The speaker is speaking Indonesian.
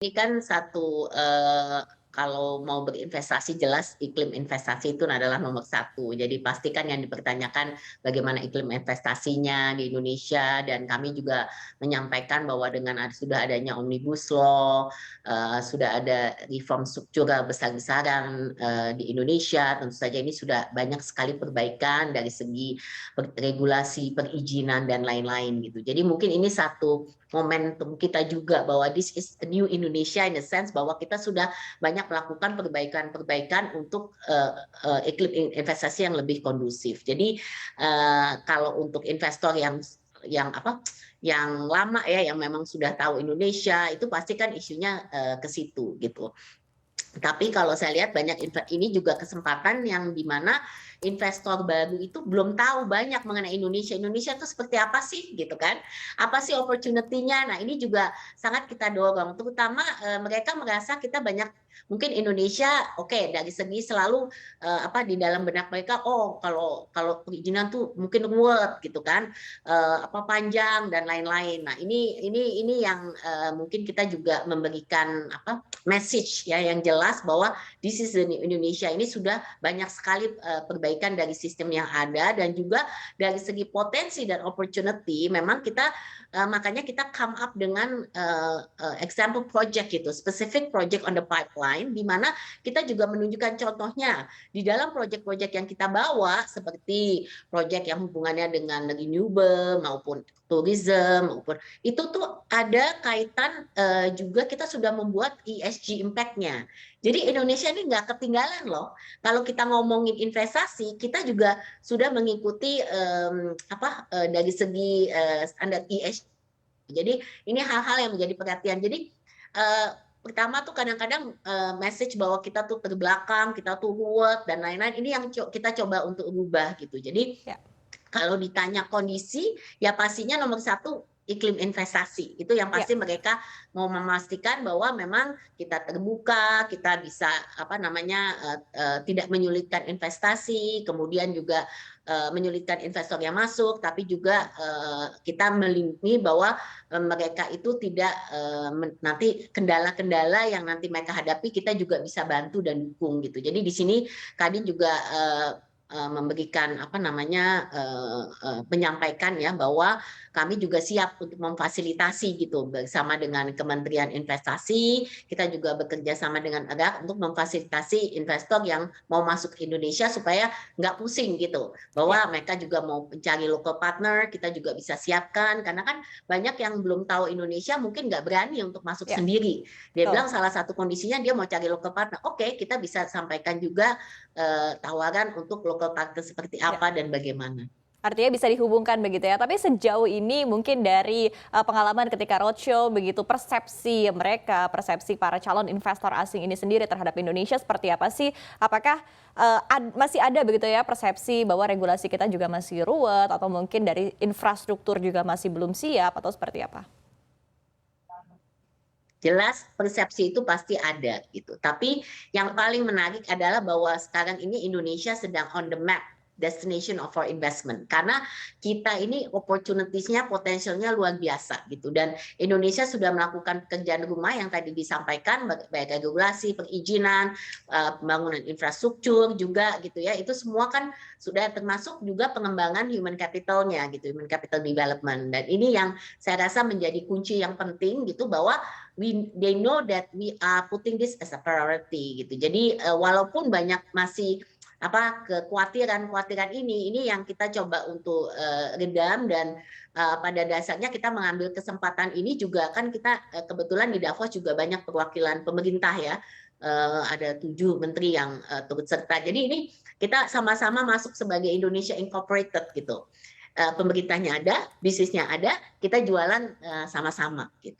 Ini kan satu, kalau mau berinvestasi jelas iklim investasi itu adalah nomor satu. Jadi pastikan yang dipertanyakan bagaimana iklim investasinya di Indonesia dan kami juga menyampaikan bahwa dengan sudah adanya Omnibus Law, sudah ada reform struktural besar-besaran, di Indonesia, tentu saja ini sudah banyak sekali perbaikan dari segi regulasi, perizinan dan lain-lain gitu. Jadi mungkin ini satu momentum kita juga bahwa this is a new Indonesia in the sense bahwa kita sudah banyak melakukan perbaikan-perbaikan untuk iklim investasi yang lebih kondusif. Jadi kalau untuk investor yang apa yang lama ya yang memang sudah tahu Indonesia itu pasti kan isunya ke situ gitu. Tapi kalau saya lihat banyak ini juga kesempatan yang di mana investor baru itu belum tahu banyak mengenai Indonesia. Indonesia itu seperti apa sih gitu kan? Apa sih opportunity-nya? Nah, ini juga sangat kita dorong. Terutama mereka merasa kita banyak mungkin Indonesia oke, dari segi selalu apa di dalam benak mereka oh kalau perizinan tuh mungkin ruwet gitu kan. Apa panjang dan lain-lain. Nah, ini yang mungkin kita juga memberikan apa message ya yang jelas bahwa di sisi Indonesia ini sudah banyak sekali perbaikan dari sistem yang ada dan juga dari segi potensi dan opportunity memang kita makanya kita come up dengan example project gitu, specific project on the pipeline di mana kita juga menunjukkan contohnya di dalam project-project yang kita bawa seperti project yang hubungannya dengan renewable maupun tourism maupun itu tuh ada kaitan juga kita sudah membuat ESG impact-nya. Jadi Indonesia ini nggak ketinggalan loh. Kalau kita ngomongin investasi, kita juga sudah mengikuti dari segi standar ESG. Jadi ini hal-hal yang menjadi perhatian. Jadi pertama tuh kadang-kadang message bahwa kita tuh terbelakang, kita tuh ruwet dan lain-lain. Ini yang kita coba untuk ubah gitu. Jadi Ya. kalau ditanya kondisi, ya pastinya nomor satu iklim investasi. Itu yang Ya. pasti mereka mau memastikan bahwa memang kita terbuka, kita bisa apa namanya tidak menyulitkan investasi, kemudian juga menyulitkan investor yang masuk, tapi juga kita melindungi bahwa mereka itu tidak nanti kendala-kendala yang nanti mereka hadapi kita juga bisa bantu dan dukung gitu. Jadi di sini Kadin juga memberikan apa namanya menyampaikan ya bahwa kami juga siap untuk memfasilitasi gitu bersama dengan Kementerian Investasi. Kita juga bekerja sama dengan erat untuk memfasilitasi investor yang mau masuk ke Indonesia supaya nggak pusing gitu. Bahwa Ya. mereka juga mau mencari local partner, kita juga bisa siapkan karena kan banyak yang belum tahu Indonesia mungkin nggak berani untuk masuk Ya. sendiri. Dia Betul. bilang salah satu kondisinya dia mau cari local partner. Oke, kita bisa sampaikan juga tawaran untuk local partner seperti Ya. apa dan bagaimana. Artinya bisa dihubungkan begitu ya. Tapi sejauh ini mungkin dari pengalaman ketika roadshow begitu persepsi mereka, persepsi para calon investor asing ini sendiri terhadap Indonesia seperti apa sih? Apakah masih ada begitu ya persepsi bahwa regulasi kita juga masih ruwet atau mungkin dari infrastruktur juga masih belum siap atau seperti apa? Jelas persepsi itu pasti ada gitu. Tapi yang paling menarik adalah bahwa sekarang ini Indonesia sedang on the map destination of our investment karena kita ini opportunities-nya potensialnya luar biasa gitu dan Indonesia sudah melakukan pekerjaan rumah yang tadi disampaikan baik regulasi, perizinan, pembangunan infrastruktur juga gitu ya itu semua kan sudah termasuk juga pengembangan human capital-nya gitu human capital development dan ini yang saya rasa menjadi kunci yang penting gitu bahwa they know that we are putting this as a priority gitu. Jadi walaupun banyak masih apa kekhawatiran ini yang kita coba untuk redam dan pada dasarnya kita mengambil kesempatan ini juga kan kita kebetulan di Davos juga banyak perwakilan pemerintah ya. Ada 7 menteri yang turut serta. Jadi ini kita sama-sama masuk sebagai Indonesia Incorporated gitu. Pemerintahnya ada, bisnisnya ada, kita jualan sama-sama gitu.